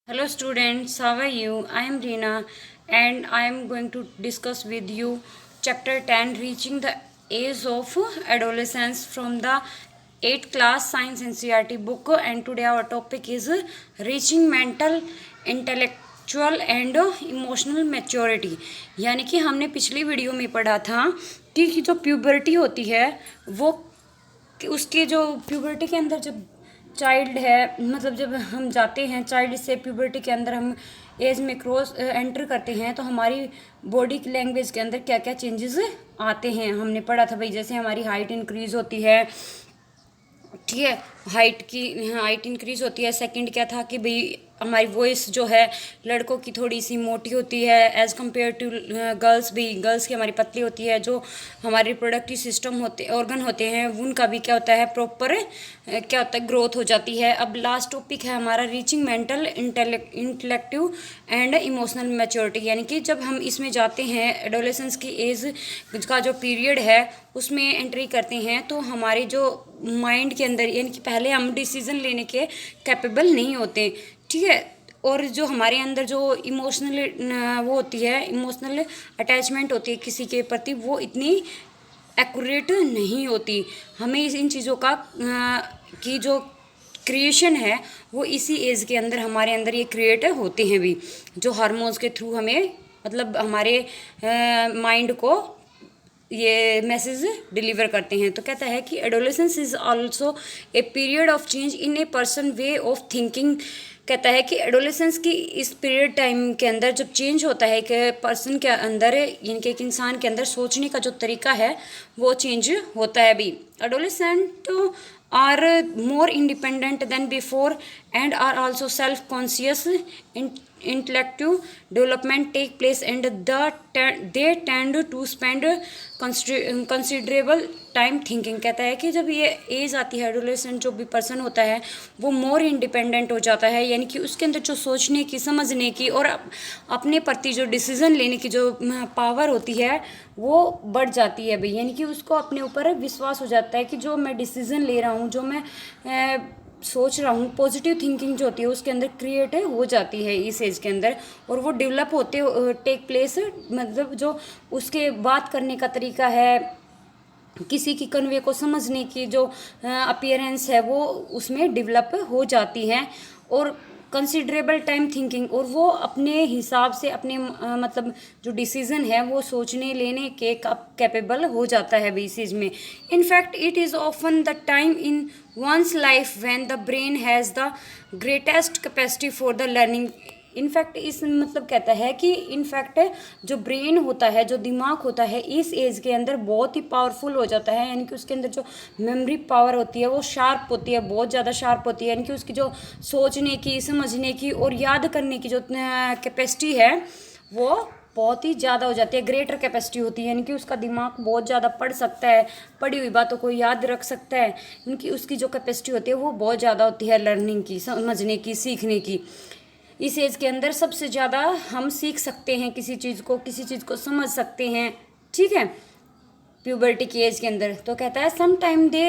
Hello students, how are you? I am Reena and I am going to discuss with you chapter 10 reaching the age of adolescence from the 8th class science NCERT book, and today our topic is reaching mental intellectual and emotional maturity. यानी कि हमने पिछली video में पढ़ा था कि जो puberty होती है वो उसके जो प्यूबर्टी के अंदर जब चाइल्ड है, मतलब जब हम जाते हैं चाइल्ड से प्यूबर्टी के अंदर, हम एज में क्रॉस एंटर करते हैं तो हमारी बॉडी लैंग्वेज के अंदर क्या क्या चेंजेस आते हैं हमने पढ़ा था भाई। जैसे हमारी हाइट इंक्रीज होती है, ठीक है, हाइट इंक्रीज होती है। सेकंड क्या था कि भाई हमारी वॉइस जो है लड़कों की थोड़ी सी मोटी होती है एज़ कम्पेयर टू गर्ल्स। भी गर्ल्स की हमारी पतली होती है। जो हमारे रिप्रोडक्टिव सिस्टम होते ऑर्गन होते हैं उनका भी क्या होता है प्रॉपर क्या होता है ग्रोथ हो जाती है। अब लास्ट टॉपिक है हमारा reaching mental intellective and emotional maturity. यानी कि जब हम इसमें जाते हैं एडोलेसेंस की एज का जो पीरियड है उसमें एंट्री करते हैं तो हमारे जो माइंड के अंदर, यानी कि पहले हम डिसीजन लेने के कैपेबल नहीं होते, ठीक है। और जो हमारे अंदर जो इमोशनल वो होती है, इमोशनल अटैचमेंट होती है किसी के प्रति, वो इतनी एक्यूरेट नहीं होती। हमें इन चीज़ों का की जो क्रिएशन है वो इसी एज के अंदर हमारे अंदर ये क्रिएट होते हैं भी, जो हार्मोन्स के थ्रू हमें मतलब हमारे माइंड को ये मैसेज डिलीवर करते हैं। तो कहता है कि adolescence is also a period of change in a person way of thinking. कहता है कि एडोलेसेंस की इस पीरियड टाइम के अंदर जब चेंज होता है कि पर्सन के अंदर, यानी कि एक इंसान के अंदर सोचने का जो तरीका है वो चेंज होता है भी। Adolescent are more independent than before and are also self conscious. intellectual development take place and they tend to spend considerable time thinking. कहता है कि जब ये एज आती है एडोलेसेंट जो भी पर्सन होता है वो मोर इंडिपेंडेंट हो जाता है, यानी कि उसके अंदर जो सोचने की, समझने की और अपने प्रति जो डिसीजन लेने की जो पावर होती है वो बढ़ जाती है भाई। यानी कि उसको अपने ऊपर विश्वास हो जाता है कि जो मैं डिसीजन ले रहा हूँ, जो मैं सोच रहा हूँ, पॉजिटिव थिंकिंग जो होती है उसके अंदर क्रिएट हो जाती है इस एज के अंदर। और वो डेवलप होते टेक प्लेस, मतलब जो उसके बात करने का तरीका है, किसी की कन्वे को समझने की जो अपीयरेंस है वो उसमें डेवलप हो जाती है। और कंसिडरेबल टाइम थिंकिंग, और वो अपने हिसाब से अपने मतलब जो डिसीजन है वो सोचने लेने के कैपेबल हो जाता है भी इस चीज़ में। In fact it is often the time in one's life when the brain has the greatest capacity for the learning. In fact इस मतलब कहता है कि इनफैक्ट जो ब्रेन होता है, जो दिमाग होता है इस एज के अंदर बहुत ही पावरफुल हो जाता है। यानी कि उसके अंदर जो मेमोरी पावर होती है वो शार्प होती है, बहुत ज़्यादा शार्प होती है। यानी कि उसकी जो सोचने की, समझने की और याद करने की जो कैपेसिटी है वो बहुत ही ज़्यादा हो जाती है, ग्रेटर कैपेसिटी होती है। यानी कि उसका दिमाग बहुत ज़्यादा पढ़ सकता है, पढ़ी हुई बातों को याद रख सकता है। उनकी उसकी जो कैपेसिटी होती है वो बहुत ज़्यादा होती है लर्निंग की, समझने की, सीखने की। इस एज के अंदर सबसे ज़्यादा हम सीख सकते हैं किसी चीज़ को समझ सकते हैं, ठीक है, प्यूबर्टी की एज के अंदर। तो कहता है some time they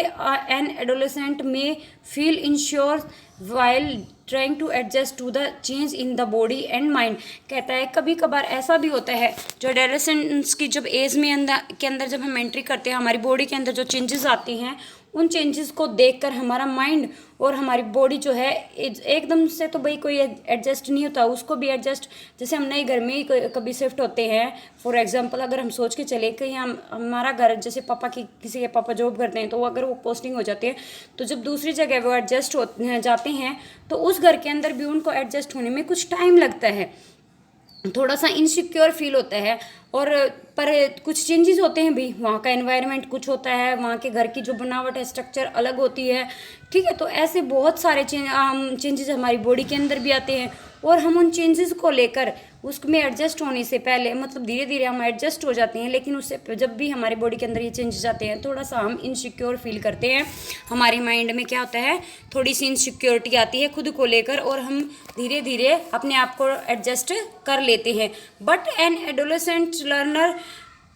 an adolescent may feel insecure while trying to adjust to the change in the body and mind. कहता है कभी कभार ऐसा भी होता है जो एडोलेसेंट्स की जब एज में अंदर जब हम एंट्री करते हैं, हमारी बॉडी के अंदर जो चेंजेस आते हैं उन चेंजेस को देखकर हमारा माइंड और हमारी बॉडी जो है एकदम से तो भाई कोई एडजस्ट नहीं होता, उसको भी एडजस्ट, जैसे हम नए घर में ही कभी शिफ्ट होते हैं। फॉर एग्जांपल अगर हम सोच के चले कि हमारा घर, जैसे पापा की, किसी के पापा जॉब करते हैं तो अगर वो पोस्टिंग हो जाती है तो जब दूसरी जगह वो एडजस्ट हो जाते हैं तो उस घर के अंदर भी उनको एडजस्ट होने में कुछ टाइम लगता है, थोड़ा सा इनसिक्योर फील होता है। और पर कुछ चेंजेस होते हैं भी, वहाँ का एनवायरनमेंट कुछ होता है, वहाँ के घर की जो बनावट है, स्ट्रक्चर अलग होती है, ठीक है। तो ऐसे बहुत सारे चेंजेस हमारी बॉडी के अंदर भी आते हैं और हम उन चेंजेस को लेकर उसमें एडजस्ट होने से पहले, मतलब धीरे धीरे हम एडजस्ट हो जाते हैं, लेकिन उससे जब भी हमारी बॉडी के अंदर ये चेंजेस आते हैं थोड़ा सा हम इनसिक्योर फील करते हैं। हमारे माइंड में क्या होता है, थोड़ी सी इनसिक्योरिटी आती है खुद को लेकर और हम धीरे धीरे अपने आप को एडजस्ट कर लेते हैं। But an adolescent learner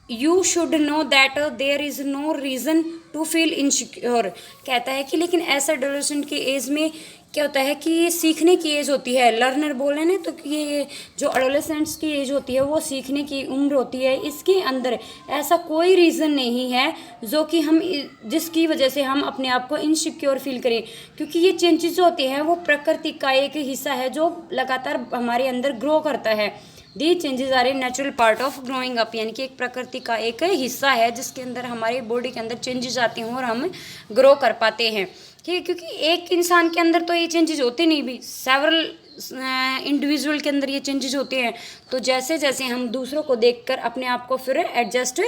you should know that there is no reason to feel insecure. कहता है कि लेकिन ऐसा एडोलेसेंट की एज में क्या होता है कि ये सीखने की एज होती है, लर्नर बोले ना, तो ये जो एडोलेसेंट्स की एज होती है वो सीखने की उम्र होती है। इसके अंदर ऐसा कोई रीज़न नहीं है जो कि हम जिसकी वजह से हम अपने आप को इनसिक्योर फील करें, क्योंकि ये चेंजेस जो होते हैं वो प्रकृति का एक हिस्सा है जो लगातार हमारे अंदर ग्रो करता है। The changes are a natural part of growing up, यानी कि एक प्रकृति का एक हिस्सा है जिसके अंदर हमारी बॉडी के अंदर चेंजेस आते हैं और हम ग्रो कर पाते हैं। ठीक है, क्योंकि एक इंसान के अंदर तो ये चेंजेस होते नहीं, भी सेवरल इंडिविजुअल के अंदर ये चेंजेस होते हैं। तो जैसे जैसे हम दूसरों को देखकर अपने आप को फिर एडजस्ट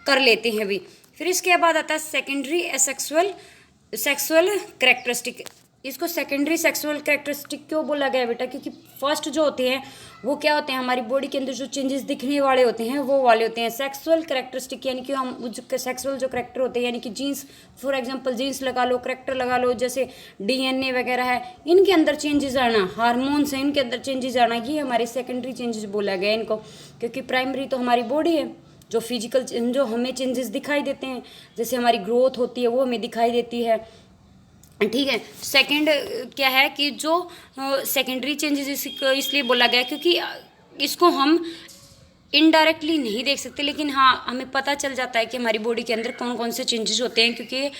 कर लेते हैं भी। फिर इसके बाद आता है सेकेंडरी सेक्सुअल करेक्टरिस्टिक। इसको सेकेंडरी सेक्सुअल करेक्टरिस्टिक क्यों बोला गया बेटा? क्योंकि फर्स्ट जो होते हैं वो क्या होते हैं, हमारी बॉडी के अंदर जो चेंजेस दिखने वाले होते हैं वो वाले होते हैं सेक्सुअल करेक्टरिस्टिक, यानी कि हम सेक्सुअल जो करेक्टर होते हैं, यानी कि जीन्स, फॉर एग्जांपल जीन्स लगा लो, करेक्टर लगा लो, जैसे डीएनए वगैरह है, इनके अंदर चेंजेस आना, हार्मोन्स हैं इनके अंदर चेंजेस आना, ये हमारे सेकेंडरी चेंजेस बोला गया इनको। क्योंकि प्राइमरी तो हमारी बॉडी है, जो फिजिकल जो हमें चेंजेस दिखाई देते हैं, जैसे हमारी ग्रोथ होती है वो हमें दिखाई देती है। ठीक है, सेकंड क्या है कि जो सेकेंडरी चेंजेस इसलिए बोला गया क्योंकि इसको हम इनडायरेक्टली नहीं देख सकते, लेकिन हाँ हमें पता चल जाता है कि हमारी बॉडी के अंदर कौन कौन से चेंजेस होते हैं, क्योंकि ये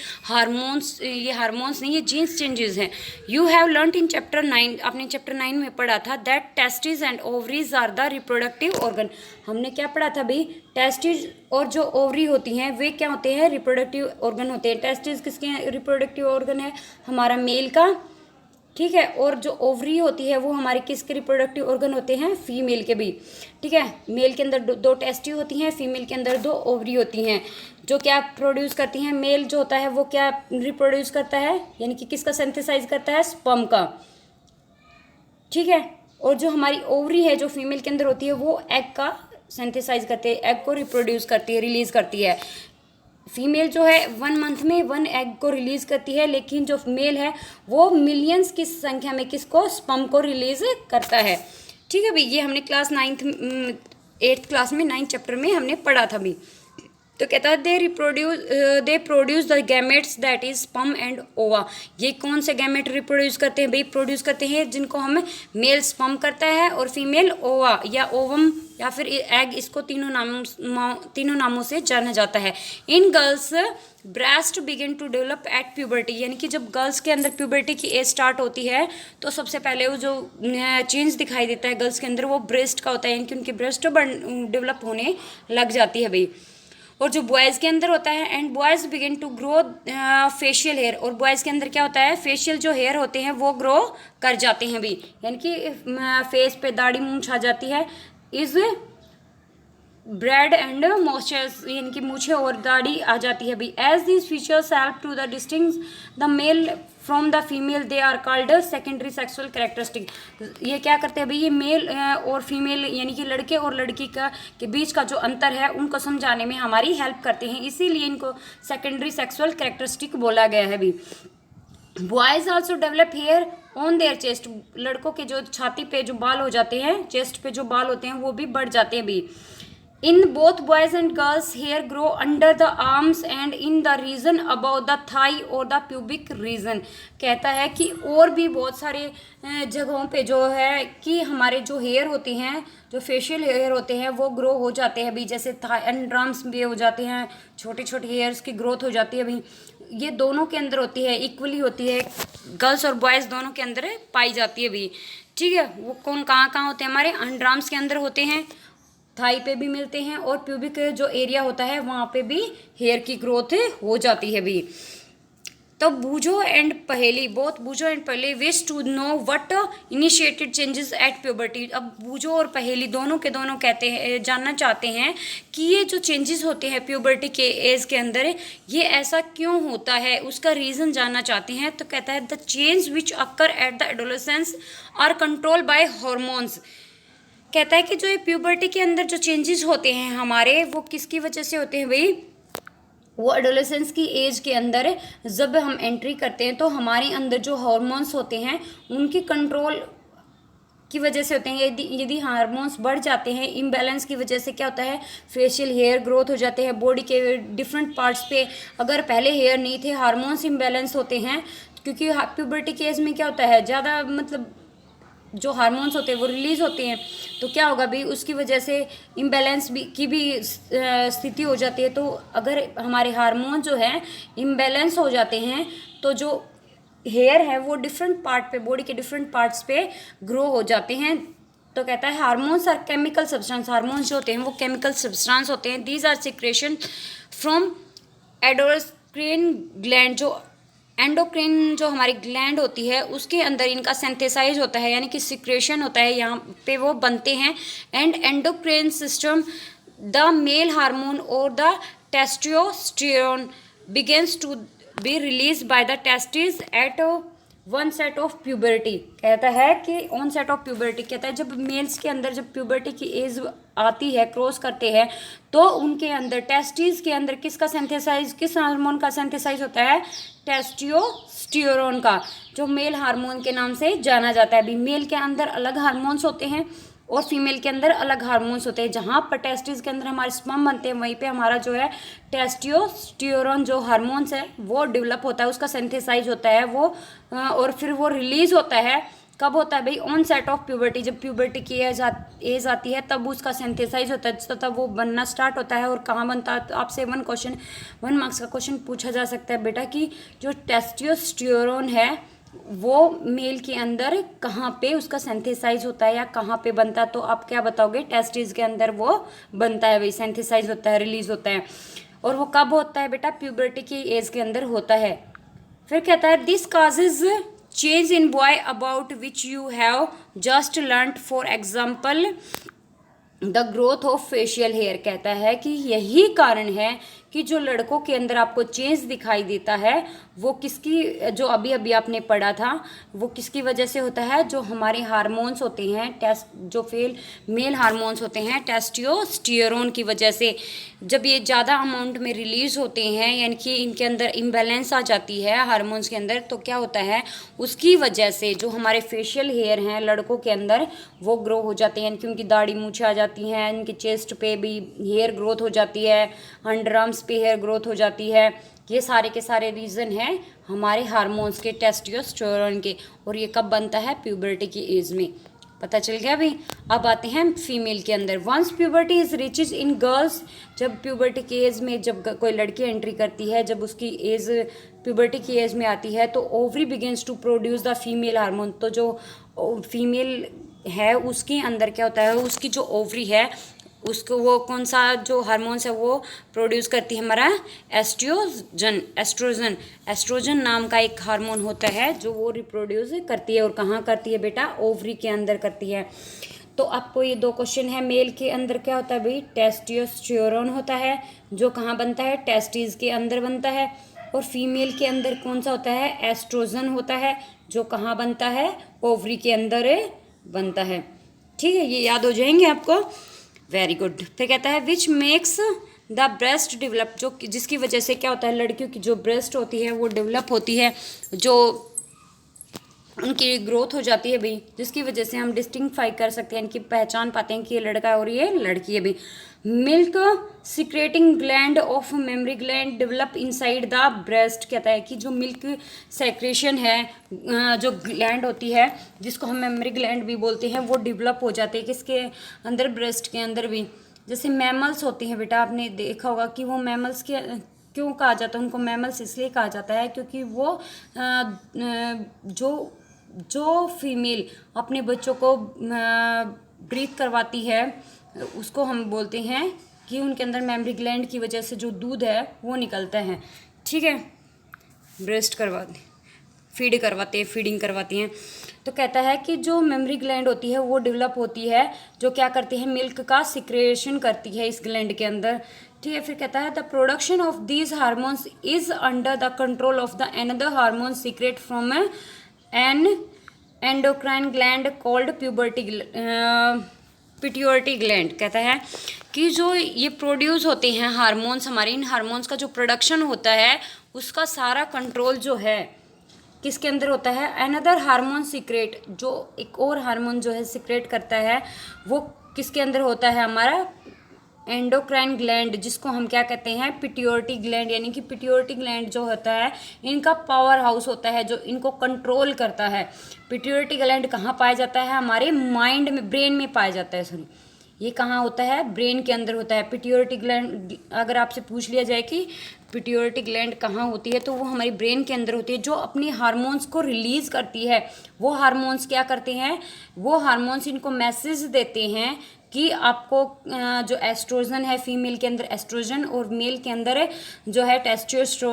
हार्मोन्स नहीं, ये जीन्स चेंजेस हैं। You have learned in chapter 9, आपने चैप्टर 9 में पढ़ा था that testes and ovaries are the reproductive organ. हमने क्या पढ़ा था भाई? टेस्टिस और जो ओवरी होती हैं वे क्या होते हैं? रिप्रोडक्टिव ऑर्गन होते हैं। टेस्टिस किसके रिप्रोडक्टिव ऑर्गन है? हमारा मेल का। ठीक है, और जो ओवरी होती है वो हमारे किसके रिप्रोडक्टिव ऑर्गन होते हैं? फीमेल के भी। ठीक है, मेल के अंदर दो टेस्टी होती हैं, फीमेल के अंदर 2 ओवरी होती हैं, जो क्या प्रोड्यूस करती हैं? मेल जो होता है वो क्या रिप्रोड्यूस करता है, यानी कि किसका सिंथेसाइज करता है? स्पर्म का। ठीक है, और जो हमारी ओवरी है जो फीमेल के अंदर होती है वो एग का सिंथेसाइज करती है, एग को रिप्रोड्यूस करती है, रिलीज करती है। फीमेल जो है 1 मंथ में 1 एग को रिलीज करती है, लेकिन जो मेल है वो मिलियंस की संख्या में किसको? स्पर्म को रिलीज करता है। ठीक है भाई, ये हमने क्लास 8th क्लास में 9th चैप्टर में हमने पढ़ा था भी। तो कहता है they produce the gametes that is sperm and ओवा। ये कौन से गैमेट रिप्रोड्यूस करते हैं भाई? प्रोड्यूस करते हैं जिनको हम मेल स्पर्म करता है और फीमेल ओवा या ओवम या फिर एग, इसको तीनों नामों से जाना जाता है। In girls breast begin to develop at puberty, यानी कि जब गर्ल्स के अंदर प्यूबर्टी की एज स्टार्ट होती है तो सबसे पहले वो जो चेंज दिखाई देता है गर्ल्स के अंदर वो ब्रेस्ट का होता है, यानी कि उनकी ब्रेस्ट डेवलप होने लग जाती है भाई। और जो बॉयज़ के अंदर होता है and boys begin to grow facial hair, और बॉयज़ के अंदर क्या होता है? फेशियल जो हेयर होते हैं वो ग्रो कर जाते हैं भी, यानी कि फेस पे दाढ़ी मूंछ आ जाती है। इज ब्रेड एंड मॉइस्चर्स, यानी कि मूछे और दाढ़ी आ जाती है भी। As these features help to the distinguish the male from the female they are called secondary sexual characteristic. ये क्या करते हैं भाई? ये मेल और फीमेल यानी कि लड़के और लड़की का के बीच का जो अंतर है उनको समझाने में हमारी हेल्प करते हैं, इसीलिए इनको सेकेंडरी सेक्सुअल कैरेक्टरिस्टिक बोला गया है भी। Boys also develop hair on their chest, लड़कों के जो छाती पे जो बाल हो जाते हैं, चेस्ट पे जो बाल होते हैं वो भी बढ़ जाते हैं भी। In both boys and girls hair grow under the arms and in the region about the thigh और द प्यूबिक रीजन। कहता है कि और भी बहुत सारे जगहों पे जो है कि हमारे जो हेयर होते हैं, जो फेशियल हेयर होते हैं वो ग्रो हो जाते हैं भी, जैसे थाई एंड आर्म्स भी हो जाते हैं, छोटे छोटे हेयर्स की ग्रोथ हो जाती है भी। ये दोनों के अंदर होती है, इक्वली होती है, गर्ल्स और बॉयज़ दोनों के अंदर पाई जाती है भी। ठीक है, वो कहाँ होते हैं? हमारे अंडर आर्म्स के अंदर होते हैं, थाई पे भी मिलते हैं, और प्यूबिक जो एरिया होता है वहाँ पे भी हेयर की ग्रोथ हो जाती है भी। तो बूझो एंड पहेली, both Boojho and Paheli wish to know what initiated changes at puberty. अब बूझो और पहेली दोनों के दोनों कहते हैं, जानना चाहते हैं कि ये जो चेंजेस होते हैं प्यूबर्टी के एज के अंदर ये ऐसा क्यों होता है, उसका रीज़न जानना चाहते हैं। तो कहता है the change which occur at the adolescence are control by hormones. कहता है कि जो ये प्यूबर्टी के अंदर जो चेंजेस होते हैं हमारे वो किसकी वजह से होते हैं भाई? वो एडोलेसेंस की एज के अंदर जब हम एंट्री करते हैं तो हमारे अंदर जो हार्मोन्स होते हैं उनकी कंट्रोल की वजह से होते हैं। यदि हार्मोन्स बढ़ जाते हैं, इम्बैलेंस की वजह से क्या होता है? फेशियल हेयर ग्रोथ हो जाते हैं, बॉडी के डिफरेंट पार्ट्स पे अगर पहले हेयर नहीं थे, हार्मोन्स इम्बैलेंस होते हैं क्योंकि प्यूबर्टी के एज में क्या होता है, ज़्यादा मतलब जो हार्मोन्स होते हैं वो रिलीज होते हैं, तो क्या होगा भाई, उसकी वजह से इम्बैलेंस भी की भी स्थिति हो जाती है। तो अगर हमारे हार्मोन जो है इम्बैलेंस हो जाते हैं तो जो हेयर है वो डिफरेंट पार्ट पे, बॉडी के डिफरेंट पार्ट्स पे ग्रो हो जाते हैं। तो कहता है hormones are chemical substance, hormones जो होते हैं वो केमिकल सब्सटेंस होते हैं। These are secretion from endocrine gland, जो एंडोक्राइन जो हमारी ग्लैंड होती है उसके अंदर इनका सिंथेसाइज होता है, यानी कि सिक्रेशन होता है, यहाँ पे वो बनते हैं। And endocrine system the male hormone और the testosterone begins to be release by the testes at onset of puberty. कहता है कि ऑन सेट ऑफ प्यूबर्टी, कहता है जब मेल्स के अंदर जब प्यूबर्टी की एज आती है, क्रॉस करते हैं, तो उनके अंदर टेस्टिस के अंदर किसका सिंथेसाइज, किस हार्मोन का सिंथेसाइज होता है, टेस्टोस्टेरोन का, जो मेल हार्मोन के नाम से जाना जाता है। अभी मेल के अंदर अलग हार्मोन्स होते हैं और फीमेल के अंदर अलग हार्मोन्स होते हैं। जहाँ पर टेस्टिस के अंदर हमारे स्पर्म बनते हैं वहीं पे हमारा जो है टेस्टोस्टेरोन जो हार्मोन्स है वो डेवलप होता है, उसका सिंथेसाइज होता है वो, और फिर वो रिलीज होता है। कब होता है भाई, ऑन सेट ऑफ प्यूबर्टी, जब प्यूबर्टी की एज आती है तब उसका सिंथेसाइज होता है, तो तब वो बनना स्टार्ट होता है। और कहाँ बनता है, तो आपसे 1 मार्क्स का क्वेश्चन पूछा जा सकता है बेटा कि जो टेस्टोस्टेरोन है वो मेल के अंदर कहाँ पे उसका सिंथेसाइज होता है या कहाँ पे बनता है, तो आप क्या बताओगे, टेस्टिस के अंदर वो बनता है, वही सिंथेसाइज होता है, रिलीज होता है। और वो कब होता है बेटा, प्यूबर्टी की एज के अंदर होता है। फिर कहता है this causes change in boy about which you have just learned, for example the growth of facial hair. कहता है कि यही कारण है कि जो लड़कों के अंदर आपको चेंज दिखाई देता है वो किसकी, जो अभी अभी आपने पढ़ा था, वो किसकी वजह से होता है, जो हमारे हार्मोन्स होते हैं, जो मेल हार्मोन्स होते हैं टेस्टोस्टेरोन की वजह से, जब ये ज़्यादा अमाउंट में रिलीज होते हैं, यानी कि इनके अंदर इम्बैलेंस आ जाती है हार्मोन्स के अंदर, तो क्या होता है, उसकी वजह से जो हमारे फेशियल हेयर हैं लड़कों के अंदर वो ग्रो हो जाते हैं, यानी कि उनकी दाढ़ी मूछें आ जाती हैं, इनके चेस्ट पे भी हेयर ग्रोथ हो जाती है, अंडर आर्म्स पे हेयर ग्रोथ हो जाती है। ये सारे के सारे रीज़न हैं हमारे हार्मोन्स के, टेस्टोस्टेरोन के। और ये कब बनता है, प्यूबर्टी की एज में। पता चल गया भाई। अब आते हैं फीमेल के अंदर। Once puberty is reaches in girls, जब प्यूबर्टी की एज में जब कोई लड़की एंट्री करती है, जब उसकी एज प्यूबर्टी की एज में आती है, तो ovary begins to produce the female hormone. तो जो फीमेल है उसके अंदर क्या होता है, उसकी जो ओवरी है उसको वो कौन सा जो हार्मोन्स है वो प्रोड्यूस करती है, हमारा एस्ट्रोजन नाम का एक हार्मोन होता है जो वो रिप्रोड्यूस करती है। और कहाँ करती है बेटा, ओवरी के अंदर करती है। तो आपको ये 2 क्वेश्चन है, मेल के अंदर क्या होता है भाई, टेस्टोस्टेरोन होता है जो कहाँ बनता है, टेस्टिस के अंदर बनता है। और फीमेल के अंदर कौन सा होता है, एस्ट्रोजन होता है जो कहाँ बनता है, ओवरी के अंदर बनता है। ठीक है, ये याद हो जाएंगे आपको। Very good. फिर कहता है which makes the breast develop, जो जिसकी वजह से क्या होता है, लड़कियों की जो ब्रेस्ट होती है वो डेवलप होती है, जो उनकी ग्रोथ हो जाती है भाई, जिसकी वजह से हम डिस्टिंगफाई कर सकते हैं, इनकी पहचान पाते हैं कि ये लड़का है और ये लड़की है भाई। Milk secreting gland of mammary gland develop inside the breast. कहता है कि जो मिल्क सेक्रेशन है, जो ग्लैंड होती है जिसको हम मेमरी ग्लैंड भी बोलते हैं, वो डेवलप हो जाते हैं किसके अंदर, ब्रेस्ट के अंदर भी। जैसे मैमल्स होते हैं बेटा, आपने देखा होगा कि वो मैमल्स के क्यों कहा जाता है उनको मैमल्स, इसलिए कहा जाता है क्योंकि वो जो फीमेल अपने बच्चों को ब्रीथ करवाती है उसको हम बोलते हैं कि उनके अंदर मेमरी ग्लैंड की वजह से जो दूध है वो निकलता है। ठीक है, ब्रेस्ट फीडिंग करवाती हैं। तो कहता है कि जो मेमरी ग्लैंड होती है वो डेवलप होती है, जो क्या करती है, मिल्क का सिक्रेशन करती है इस ग्लैंड के अंदर। ठीक है, फिर कहता है the production of these hormones is under the control of the another hormone secrete from N endocrine gland called pituitary gland. कहता है कि जो ये प्रोड्यूस होते हैं हार्मोन्स, हमारे इन हार्मोन्स का जो प्रोडक्शन होता है उसका सारा कंट्रोल जो है किसके अंदर होता है, अनदर हार्मोन सीक्रेट, जो एक और हार्मोन जो है सीक्रेट करता है वो किसके अंदर होता है, हमारा एंडोक्राइन ग्लैंड, जिसको हम क्या कहते हैं, पिट्यूटरी ग्लैंड, यानी कि पिट्यूटरी ग्लैंड जो होता है इनका पावर हाउस होता है जो इनको कंट्रोल करता है। पिट्यूटरी ग्लैंड कहाँ पाया जाता है, हमारे माइंड में, ब्रेन में पाया जाता है, सॉरी, ये कहाँ होता है, ब्रेन के अंदर होता है। पिट्यूटरी ग्लैंड अगर आपसे पूछ लिया जाए कि पिट्यूटरी ग्लैंड कहाँ होती है, तो वो हमारी ब्रेन के अंदर होती है, जो अपनी हार्मोन्स को रिलीज करती है। वो हार्मोन्स क्या करते हैं, वो हार्मोन्स इनको मैसेज देते हैं कि आपको जो एस्ट्रोजन है, फीमेल के अंदर एस्ट्रोजन और मेल के अंदर जो है टेस्टोस्टेरोन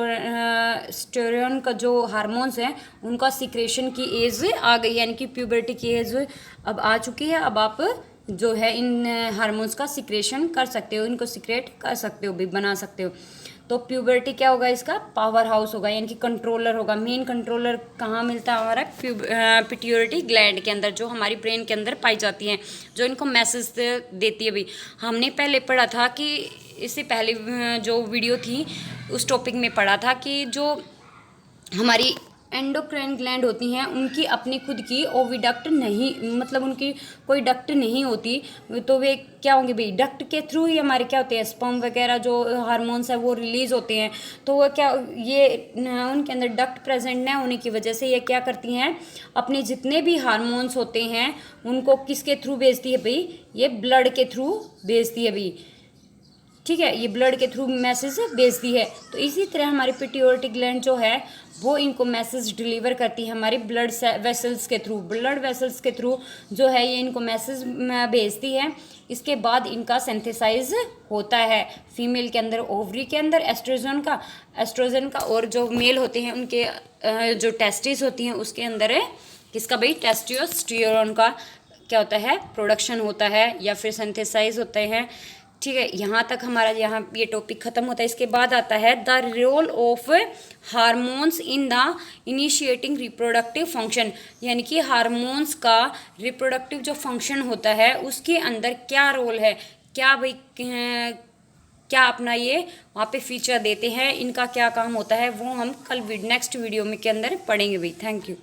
का जो हार्मोन्स हैं उनका सिक्रेशन की एज आ गई, यानी कि प्यूबर्टी की एज अब आ चुकी है। अब आप जो है इन हार्मोन्स का सिक्रेशन कर सकते हो, इनको सिक्रेट कर सकते हो भी, बना सकते हो। तो प्यूबर्टी क्या होगा, इसका पावर हाउस होगा, यानी कि कंट्रोलर होगा। मेन कंट्रोलर कहाँ मिलता है, हमारा पिट्यूटरी ग्लैंड के अंदर, जो हमारी ब्रेन के अंदर पाई जाती हैं, जो इनको मैसेज देती है। भी हमने पहले पढ़ा था कि इससे पहले जो वीडियो थी उस टॉपिक में पढ़ा था कि जो हमारी एंडोक्राइन ग्लैंड होती हैं उनकी अपनी खुद की ओविडक्ट नहीं, मतलब उनकी कोई डक्ट नहीं होती, तो वे क्या होंगे भाई, डक्ट के थ्रू ही हमारे क्या होते हैं, स्पर्म वगैरह जो हार्मोन्स है वो रिलीज होते हैं। तो वो क्या, ये उनके अंदर डक्ट प्रेजेंट न होने की वजह से ये क्या करती हैं, अपने जितने भी हार्मोन्स होते हैं उनको किसके थ्रू भेजती है भाई, ये ब्लड के थ्रू भेजती है भाई, ठीक है, ये ब्लड के थ्रू मैसेज भेजती है। तो इसी तरह हमारी पिट्यूटरी ग्लैंड जो है वो इनको मैसेज डिलीवर करती है हमारे ब्लड वेसल्स के थ्रू, ब्लड वेसल्स के थ्रू जो है ये इनको मैसेज भेजती है। इसके बाद इनका सिंथेसाइज होता है फीमेल के अंदर, ओवरी के अंदर एस्ट्रोजन का, और जो मेल होते हैं उनके जो टेस्टिस होती हैं उसके अंदर है किसका भाई, टेस्टोस्टेरोन का क्या होता है, प्रोडक्शन होता है या फिर सिंथेसाइज होते हैं। ठीक है, यहाँ तक हमारा यहाँ ये टॉपिक ख़त्म होता है। इसके बाद आता है the role of hormones in the initiating reproductive function, यानी कि हार्मोन्स का रिप्रोडक्टिव जो फंक्शन होता है उसके अंदर क्या रोल है, क्या भाई क्या अपना ये वहाँ पे फीचर देते हैं, इनका क्या काम होता है, वो हम कल नेक्स्ट वीडियो में के अंदर पढ़ेंगे भाई। Thank you.